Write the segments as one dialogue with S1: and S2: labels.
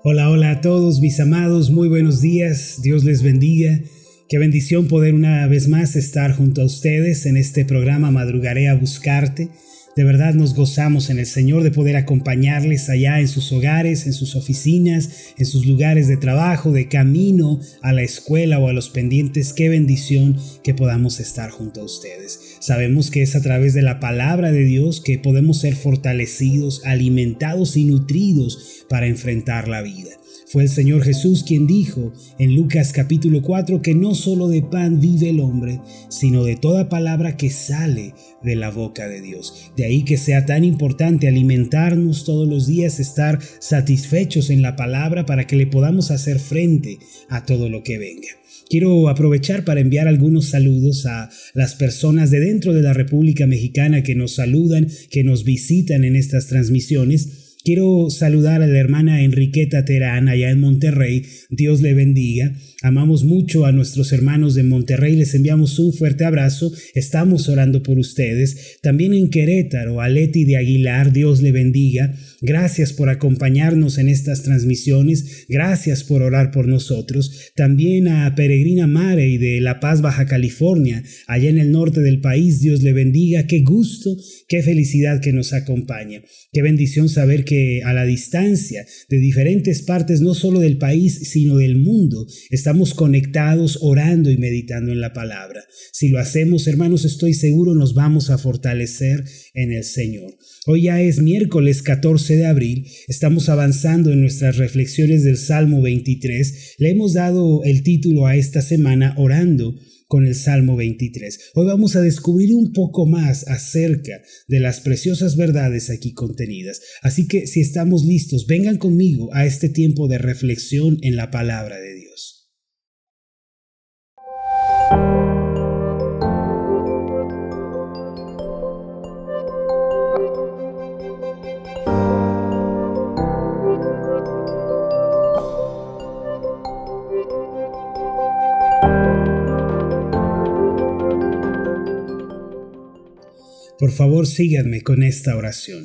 S1: Hola, hola a todos mis amados, muy buenos días, Dios les bendiga. Qué bendición poder una vez más estar junto a ustedes en este programa Madrugaré a Buscarte. De verdad nos gozamos en el Señor de poder acompañarles allá en sus hogares, en sus oficinas, en sus lugares de trabajo, de camino a la escuela o a los pendientes. Qué bendición que podamos estar junto a ustedes. Sabemos que es a través de la palabra de Dios que podemos ser fortalecidos, alimentados y nutridos para enfrentar la vida. Fue el Señor Jesús quien dijo en Lucas capítulo 4 que no solo de pan vive el hombre, sino de toda palabra que sale de la boca de Dios. De ahí que sea tan importante alimentarnos todos los días, estar satisfechos en la palabra para que le podamos hacer frente a todo lo que venga. Quiero aprovechar para enviar algunos saludos a las personas de dentro de la República Mexicana que nos saludan, que nos visitan en estas transmisiones. Quiero saludar a la hermana Enriqueta Terán allá en Monterrey. Dios le bendiga. Amamos mucho a nuestros hermanos de Monterrey. Les enviamos un fuerte abrazo. Estamos orando por ustedes. También en Querétaro, a Leti de Aguilar. Dios le bendiga. Gracias por acompañarnos en estas transmisiones. Gracias por orar por nosotros. También a Peregrina Marey de La Paz, Baja California, allá en el norte del país. Dios le bendiga. Qué gusto, qué felicidad que nos acompaña. Qué bendición saber que a la distancia de diferentes partes, no solo del país, sino del mundo, estamos conectados, orando y meditando en la palabra. Si lo hacemos, hermanos, estoy seguro nos vamos a fortalecer en el Señor. Hoy ya es miércoles 14 de abril, estamos avanzando en nuestras reflexiones del Salmo 23. Le hemos dado el título a esta semana, Orando con el Salmo 23. Hoy vamos a descubrir un poco más acerca de las preciosas verdades aquí contenidas. Así que si estamos listos, vengan conmigo a este tiempo de reflexión en la palabra de Dios. Por favor, síganme con esta oración.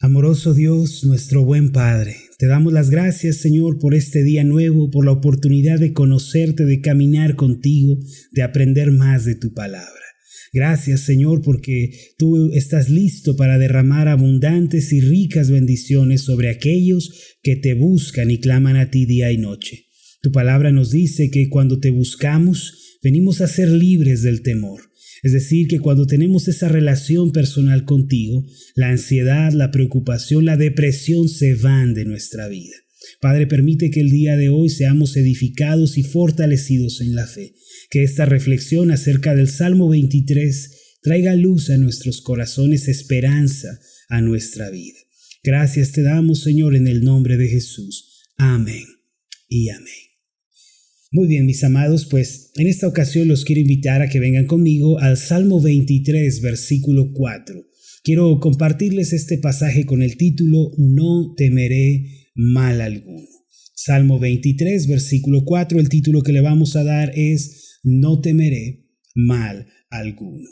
S1: Amoroso Dios, nuestro buen Padre, te damos las gracias, Señor, por este día nuevo, por la oportunidad de conocerte, de caminar contigo, de aprender más de tu palabra. Gracias, Señor, porque tú estás listo para derramar abundantes y ricas bendiciones sobre aquellos que te buscan y claman a ti día y noche. Tu palabra nos dice que cuando te buscamos, venimos a ser libres del temor. Es decir, que cuando tenemos esa relación personal contigo, la ansiedad, la preocupación, la depresión se van de nuestra vida. Padre, permite que el día de hoy seamos edificados y fortalecidos en la fe. Que esta reflexión acerca del Salmo 23 traiga luz a nuestros corazones, esperanza a nuestra vida. Gracias te damos, Señor, en el nombre de Jesús. Amén y amén. Muy bien, mis amados, pues en esta ocasión los quiero invitar a que vengan conmigo al Salmo 23, versículo 4. Quiero compartirles este pasaje con el título No temeré mal alguno. Salmo 23, versículo 4, el título que le vamos a dar es No temeré mal alguno.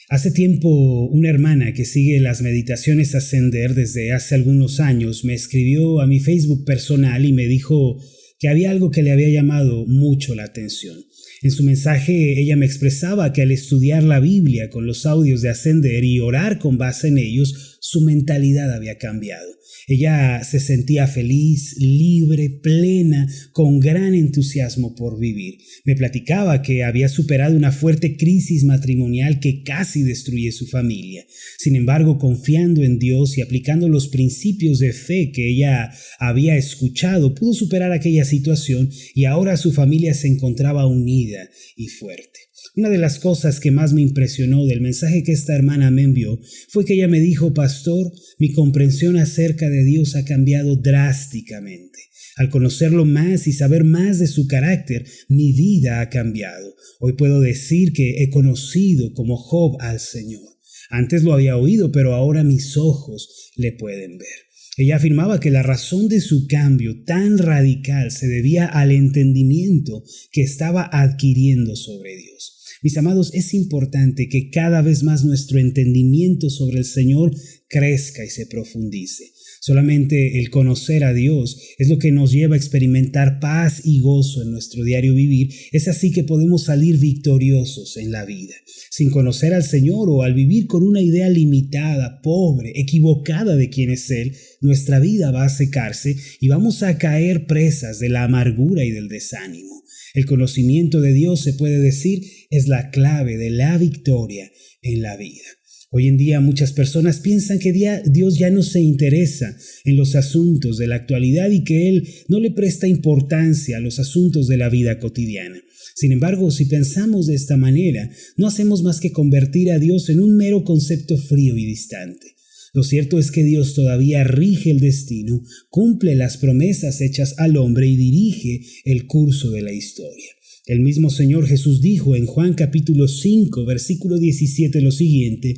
S1: Hace tiempo una hermana que sigue las meditaciones Ascender desde hace algunos años me escribió a mi Facebook personal y me dijo que había algo que le había llamado mucho la atención. En su mensaje ella me expresaba que al estudiar la Biblia con los audios de Ascender y orar con base en ellos, su mentalidad había cambiado. Ella se sentía feliz, libre, plena, con gran entusiasmo por vivir. Me platicaba que había superado una fuerte crisis matrimonial que casi destruye su familia. Sin embargo, confiando en Dios y aplicando los principios de fe que ella había escuchado, pudo superar aquella situación y ahora su familia se encontraba unida y fuerte. Una de las cosas que más me impresionó del mensaje que esta hermana me envió fue que ella me dijo: Pastor, mi comprensión acerca de Dios ha cambiado drásticamente. Al conocerlo más y saber más de su carácter, mi vida ha cambiado. Hoy puedo decir que he conocido como Job al Señor. Antes lo había oído, pero ahora mis ojos le pueden ver. Ella afirmaba que la razón de su cambio tan radical se debía al entendimiento que estaba adquiriendo sobre Dios. Mis amados, es importante que cada vez más nuestro entendimiento sobre el Señor crezca y se profundice. Solamente el conocer a Dios es lo que nos lleva a experimentar paz y gozo en nuestro diario vivir. Es así que podemos salir victoriosos en la vida. Sin conocer al Señor o al vivir con una idea limitada, pobre, equivocada de quién es Él, nuestra vida va a secarse y vamos a caer presas de la amargura y del desánimo. El conocimiento de Dios, se puede decir, es la clave de la victoria en la vida. Hoy en día muchas personas piensan que Dios ya no se interesa en los asuntos de la actualidad y que Él no le presta importancia a los asuntos de la vida cotidiana. Sin embargo, si pensamos de esta manera, no hacemos más que convertir a Dios en un mero concepto frío y distante. Lo cierto es que Dios todavía rige el destino, cumple las promesas hechas al hombre y dirige el curso de la historia. El mismo Señor Jesús dijo en Juan capítulo 5, versículo 17 lo siguiente: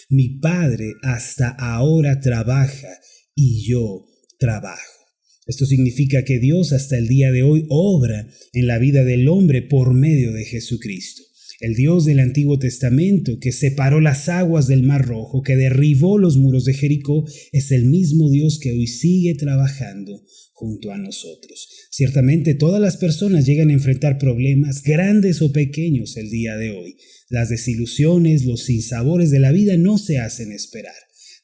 S1: mi Padre hasta ahora trabaja y yo trabajo. Esto significa que Dios hasta el día de hoy obra en la vida del hombre por medio de Jesucristo. El Dios del Antiguo Testamento, que separó las aguas del Mar Rojo, que derribó los muros de Jericó, es el mismo Dios que hoy sigue trabajando junto a nosotros. Ciertamente todas las personas llegan a enfrentar problemas grandes o pequeños el día de hoy. Las desilusiones, los sinsabores de la vida no se hacen esperar.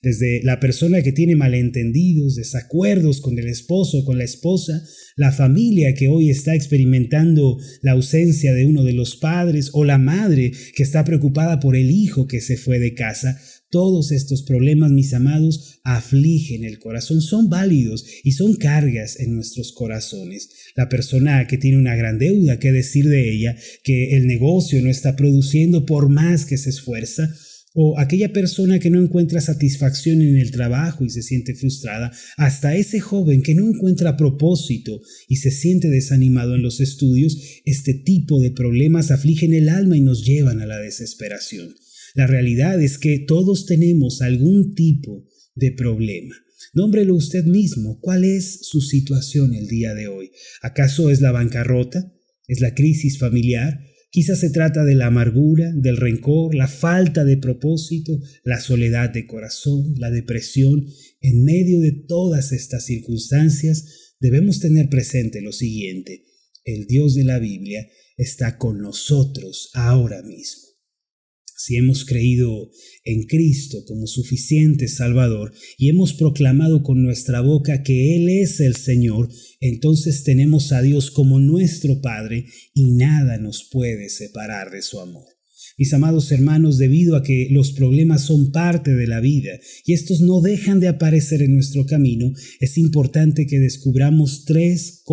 S1: Desde la persona que tiene malentendidos, desacuerdos con el esposo o con la esposa, la familia que hoy está experimentando la ausencia de uno de los padres o la madre que está preocupada por el hijo que se fue de casa. Todos estos problemas, mis amados, afligen el corazón, son válidos y son cargas en nuestros corazones. La persona que tiene una gran deuda, ¿qué decir de ella? Que el negocio no está produciendo por más que se esfuerza. O aquella persona que no encuentra satisfacción en el trabajo y se siente frustrada, hasta ese joven que no encuentra propósito y se siente desanimado en los estudios. Este tipo de problemas afligen el alma y nos llevan a la desesperación. La realidad es que todos tenemos algún tipo de problema. Nómbrelo usted mismo. ¿Cuál es su situación el día de hoy? ¿Acaso es la bancarrota? ¿Es la crisis familiar? Quizás se trata de la amargura, del rencor, la falta de propósito, la soledad de corazón, la depresión. En medio de todas estas circunstancias, debemos tener presente lo siguiente: el Dios de la Biblia está con nosotros ahora mismo. Si hemos creído en Cristo como suficiente Salvador y hemos proclamado con nuestra boca que Él es el Señor, entonces tenemos a Dios como nuestro Padre y nada nos puede separar de su amor. Mis amados hermanos, debido a que los problemas son parte de la vida y estos no dejan de aparecer en nuestro camino, es importante que descubramos tres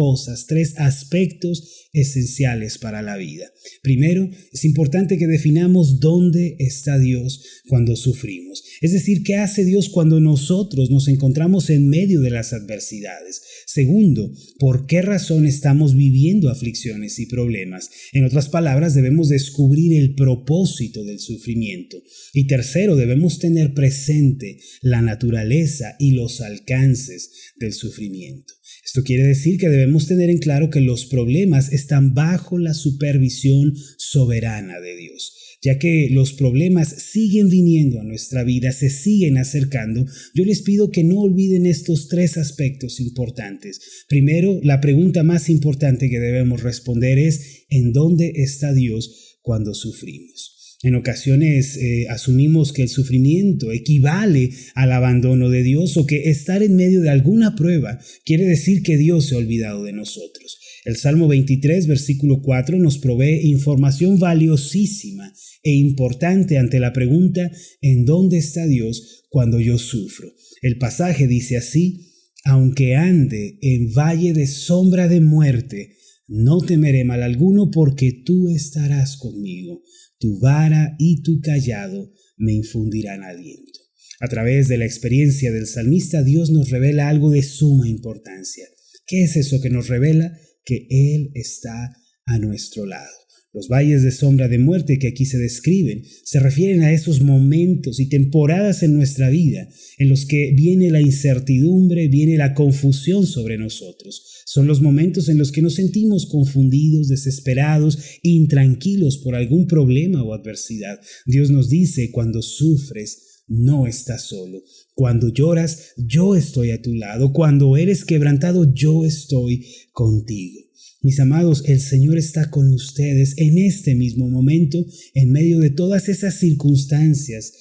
S1: aspectos esenciales para la vida. Primero, es importante que definamos dónde está Dios cuando sufrimos. Es decir, ¿qué hace Dios cuando nosotros nos encontramos en medio de las adversidades? Segundo, ¿por qué razón estamos viviendo aflicciones y problemas? En otras palabras, debemos descubrir el propósito del sufrimiento. Y tercero, debemos tener presente la naturaleza y los alcances del sufrimiento. Esto quiere decir que debemos tener en claro que los problemas están bajo la supervisión soberana de Dios. Ya que los problemas siguen viniendo a nuestra vida, se siguen acercando, yo les pido que no olviden estos tres aspectos importantes. Primero, la pregunta más importante que debemos responder es: ¿en dónde está Dios cuando sufrimos? En ocasiones asumimos que el sufrimiento equivale al abandono de Dios, o que estar en medio de alguna prueba quiere decir que Dios se ha olvidado de nosotros. El Salmo 23, versículo 4 nos provee información valiosísima e importante ante la pregunta: ¿en dónde está Dios cuando yo sufro? El pasaje dice así: aunque ande en valle de sombra de muerte, no temeré mal alguno, porque tú estarás conmigo. Tu vara y tu cayado me infundirán aliento. A través de la experiencia del salmista, Dios nos revela algo de suma importancia. ¿Qué es eso que nos revela? Que Él está a nuestro lado. Los valles de sombra de muerte que aquí se describen se refieren a esos momentos y temporadas en nuestra vida en los que viene la incertidumbre, viene la confusión sobre nosotros. Son los momentos en los que nos sentimos confundidos, desesperados, intranquilos por algún problema o adversidad. Dios nos dice: cuando sufres, no estás solo. Cuando lloras, yo estoy a tu lado. Cuando eres quebrantado, yo estoy contigo. Mis amados, el Señor está con ustedes en este mismo momento, en medio de todas esas circunstancias,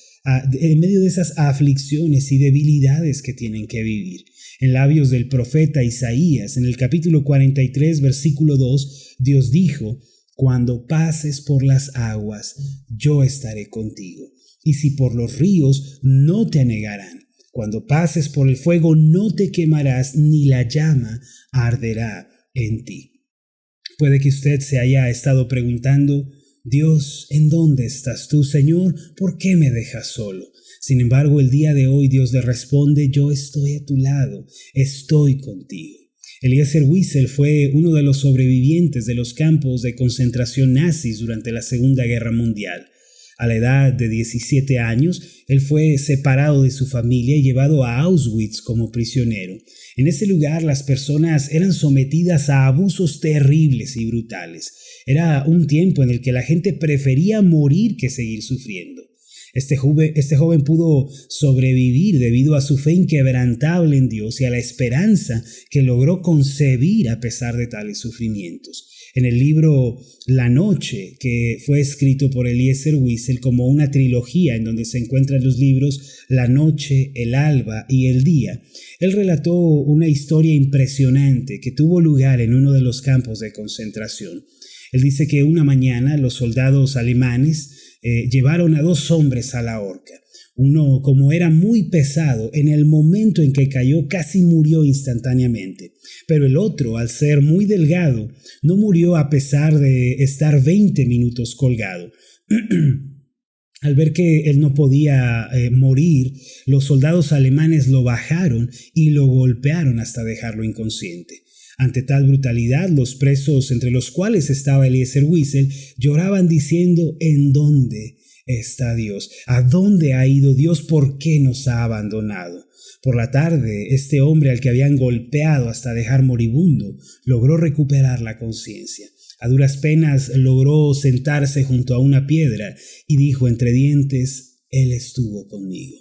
S1: en medio de esas aflicciones y debilidades que tienen que vivir. En labios del profeta Isaías, en el capítulo 43, versículo 2, Dios dijo: cuando pases por las aguas, yo estaré contigo. Y si por los ríos, no te anegarán. Cuando pases por el fuego, no te quemarás, ni la llama arderá en ti. Puede que usted se haya estado preguntando: Dios, ¿en dónde estás tú, Señor? ¿Por qué me dejas solo? Sin embargo, el día de hoy Dios le responde: yo estoy a tu lado, estoy contigo. Eliezer Wiesel fue uno de los sobrevivientes de los campos de concentración nazis durante la Segunda Guerra Mundial. A la edad de 17 años, él fue separado de su familia y llevado a Auschwitz como prisionero. En ese lugar las personas eran sometidas a abusos terribles y brutales. Era un tiempo en el que la gente prefería morir que seguir sufriendo. Este joven pudo sobrevivir debido a su fe inquebrantable en Dios y a la esperanza que logró concebir a pesar de tales sufrimientos. En el libro La Noche, que fue escrito por Eliezer Wiesel como una trilogía en donde se encuentran los libros La Noche, El Alba y El Día, él relató una historia impresionante que tuvo lugar en uno de los campos de concentración. Él dice que una mañana los soldados alemanes llevaron a 2 hombres a la horca. Uno, como era muy pesado, en el momento en que cayó casi murió instantáneamente. Pero el otro, al ser muy delgado, no murió a pesar de estar 20 minutos colgado. Al ver que él no podía morir, los soldados alemanes lo bajaron y lo golpearon hasta dejarlo inconsciente. Ante tal brutalidad, los presos, entre los cuales estaba Eliezer Wiesel, lloraban diciendo: ¿en dónde está Dios? ¿A dónde ha ido Dios? ¿Por qué nos ha abandonado? Por la tarde, este hombre al que habían golpeado hasta dejar moribundo, logró recuperar la conciencia. A duras penas logró sentarse junto a una piedra y dijo entre dientes: Él estuvo conmigo.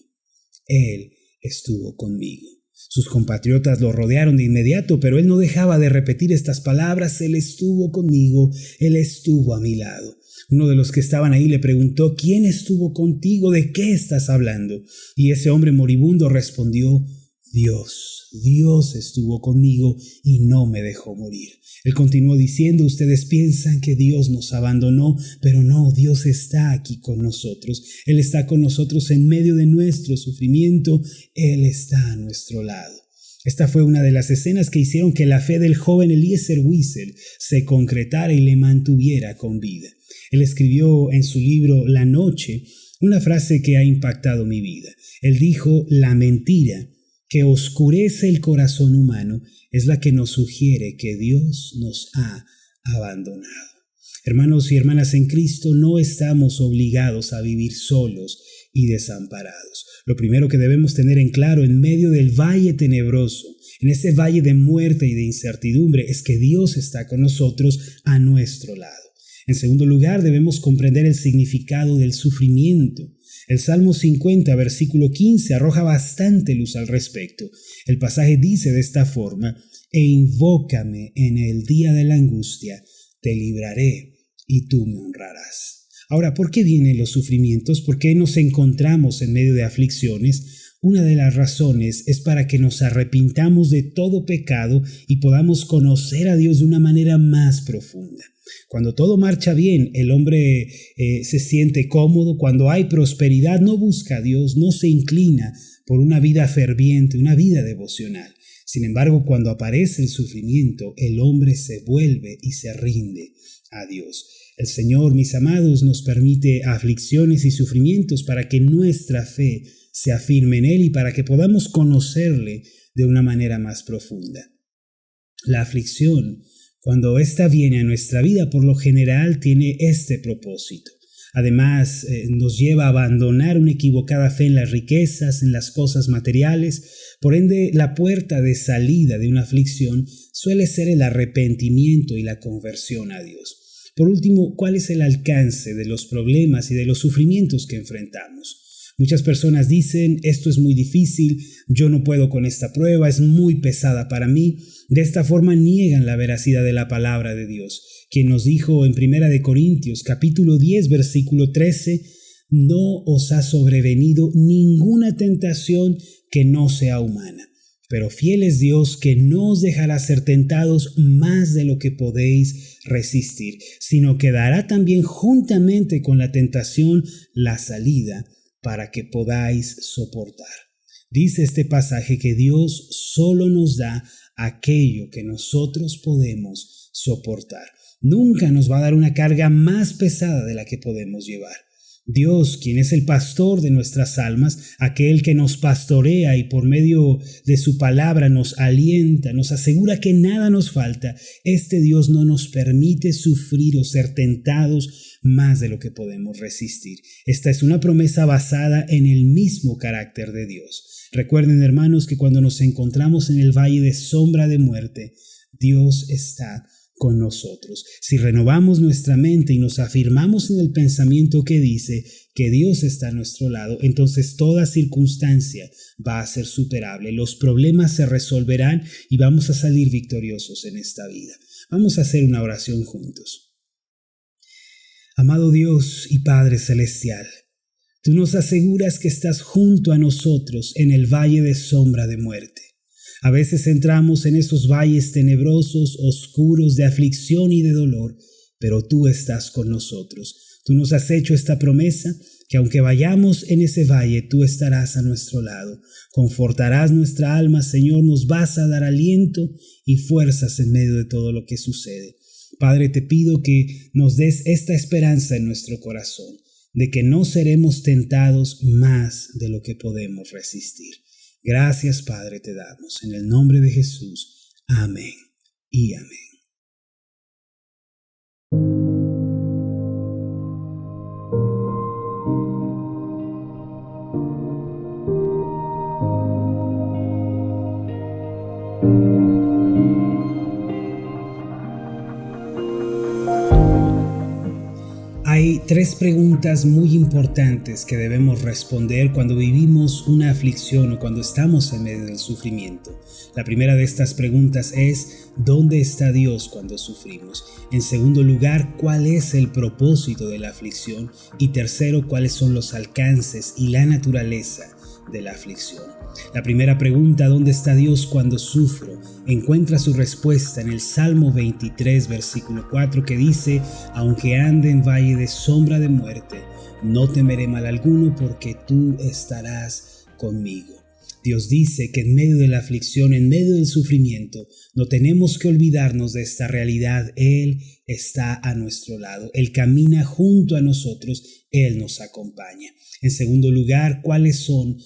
S1: Él estuvo conmigo. Sus compatriotas lo rodearon de inmediato, pero él no dejaba de repetir estas palabras: Él estuvo conmigo, Él estuvo a mi lado. Uno de los que estaban ahí le preguntó: ¿quién estuvo contigo? ¿De qué estás hablando? Y ese hombre moribundo respondió: Dios estuvo conmigo y no me dejó morir. Él continuó diciendo: ustedes piensan que Dios nos abandonó, pero no, Dios está aquí con nosotros. Él está con nosotros en medio de nuestro sufrimiento. Él está a nuestro lado. Esta fue una de las escenas que hicieron que la fe del joven Eliezer Wiesel se concretara y le mantuviera con vida. Él escribió en su libro La Noche una frase que ha impactado mi vida. Él dijo: la mentira que oscurece el corazón humano es la que nos sugiere que Dios nos ha abandonado. Hermanos y hermanas en Cristo, no estamos obligados a vivir solos y desamparados. Lo primero que debemos tener en claro en medio del valle tenebroso, en ese valle de muerte y de incertidumbre, es que Dios está con nosotros a nuestro lado. En segundo lugar, debemos comprender el significado del sufrimiento. El Salmo 50, versículo 15, arroja bastante luz al respecto. El pasaje dice de esta forma: e invócame en el día de la angustia, te libraré y tú me honrarás. Ahora, ¿por qué vienen los sufrimientos? ¿Por qué nos encontramos en medio de aflicciones? Una de las razones es para que nos arrepintamos de todo pecado y podamos conocer a Dios de una manera más profunda. Cuando todo marcha bien, el hombre se siente cómodo. Cuando hay prosperidad, no busca a Dios, no se inclina por una vida ferviente, una vida devocional. Sin embargo, cuando aparece el sufrimiento, el hombre se vuelve y se rinde a Dios. El Señor, mis amados, nos permite aflicciones y sufrimientos para que nuestra fe se afirme en Él y para que podamos conocerle de una manera más profunda. La aflicción Cuando ésta viene a nuestra vida, por lo general tiene este propósito. Además, nos lleva a abandonar una equivocada fe en las riquezas, en las cosas materiales. Por ende, la puerta de salida de una aflicción suele ser el arrepentimiento y la conversión a Dios. Por último, ¿cuál es el alcance de los problemas y de los sufrimientos que enfrentamos? Muchas personas dicen, esto es muy difícil, yo no puedo con esta prueba, es muy pesada para mí. De esta forma niegan la veracidad de la palabra de Dios, quien nos dijo en 1 Corintios capítulo 10 versículo 13, no os ha sobrevenido ninguna tentación que no sea humana, pero fiel es Dios que no os dejará ser tentados más de lo que podéis resistir, sino que dará también juntamente con la tentación la salida para que podáis soportar. Dice este pasaje que Dios solo nos da aquello que nosotros podemos soportar. Nunca nos va a dar una carga más pesada de la que podemos llevar. Dios, quien es el pastor de nuestras almas, aquel que nos pastorea y por medio de su palabra nos alienta, nos asegura que nada nos falta, este Dios no nos permite sufrir o ser tentados más de lo que podemos resistir. Esta es una promesa basada en el mismo carácter de Dios. Recuerden, hermanos, que cuando nos encontramos en el valle de sombra de muerte, Dios está con nosotros. Si renovamos nuestra mente y nos afirmamos en el pensamiento que dice que Dios está a nuestro lado, entonces toda circunstancia va a ser superable, los problemas se resolverán y vamos a salir victoriosos en esta vida. Vamos a hacer una oración juntos. Amado Dios y Padre Celestial, tú nos aseguras que estás junto a nosotros en el valle de sombra de muerte. A veces entramos en esos valles tenebrosos, oscuros, de aflicción y de dolor, pero tú estás con nosotros. Tú nos has hecho esta promesa, que aunque vayamos en ese valle, tú estarás a nuestro lado. Confortarás nuestra alma, Señor, nos vas a dar aliento y fuerzas en medio de todo lo que sucede. Padre, te pido que nos des esta esperanza en nuestro corazón, de que no seremos tentados más de lo que podemos resistir. Gracias, Padre, te damos. En el nombre de Jesús. Amén y amén. Hay tres preguntas muy importantes que debemos responder cuando vivimos una aflicción o cuando estamos en medio del sufrimiento. La primera de estas preguntas es, ¿dónde está Dios cuando sufrimos? En segundo lugar, ¿cuál es el propósito de la aflicción? Y tercero, ¿cuáles son los alcances y la naturaleza de la aflicción? La primera pregunta, ¿dónde está Dios cuando sufro?, encuentra su respuesta en el Salmo 23, versículo 4, que dice, aunque ande en valle de sombra de muerte, no temeré mal alguno porque tú estarás conmigo. Dios dice que en medio de la aflicción, en medio del sufrimiento, no tenemos que olvidarnos de esta realidad. Él está a nuestro lado, Él camina junto a nosotros, Él nos acompaña. En segundo lugar, ¿cuáles son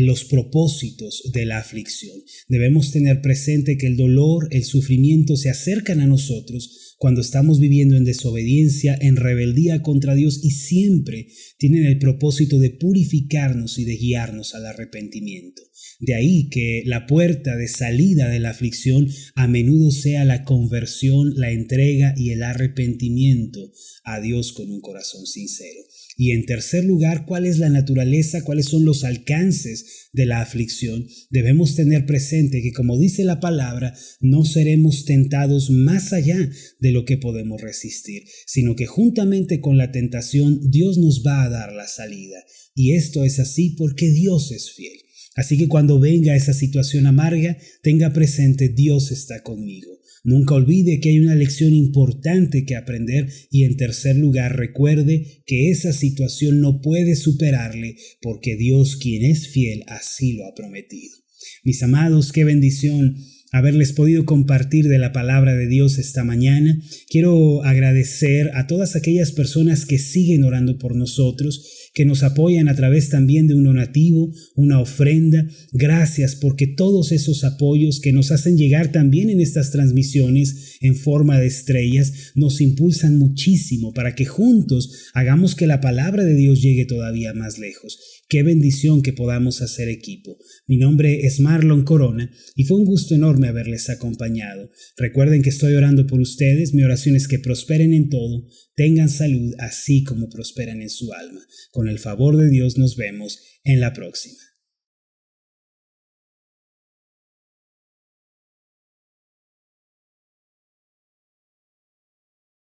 S1: los propósitos de la aflicción? Debemos tener presente que el dolor, el sufrimiento se acercan a nosotros cuando estamos viviendo en desobediencia, en rebeldía contra Dios, y siempre tienen el propósito de purificarnos y de guiarnos al arrepentimiento. De ahí que la puerta de salida de la aflicción a menudo sea la conversión, la entrega y el arrepentimiento a Dios con un corazón sincero. Y en tercer lugar, ¿cuál es la naturaleza? ¿Cuáles son los alcances de la aflicción? Debemos tener presente que, como dice la palabra, no seremos tentados más allá de lo que podemos resistir, sino que juntamente con la tentación, Dios nos va a dar la salida. Y esto es así porque Dios es fiel. Así que cuando venga esa situación amarga, tenga presente, Dios está conmigo. Nunca olvide que hay una lección importante que aprender y en tercer lugar recuerde que esa situación no puede superarle porque Dios, quien es fiel, así lo ha prometido. Mis amados, qué bendición haberles podido compartir de la palabra de Dios esta mañana. Quiero agradecer a todas aquellas personas que siguen orando por nosotros, que nos apoyan a través también de un donativo, una ofrenda. Gracias porque todos esos apoyos que nos hacen llegar también en estas transmisiones en forma de estrellas nos impulsan muchísimo para que juntos hagamos que la palabra de Dios llegue todavía más lejos. Qué bendición que podamos hacer equipo. Mi nombre es Marlon Corona y fue un gusto enorme haberles acompañado. Recuerden que estoy orando por ustedes. Mi oración es que prosperen en todo, tengan salud así como prosperan en su alma. Con el favor de Dios nos vemos en la próxima.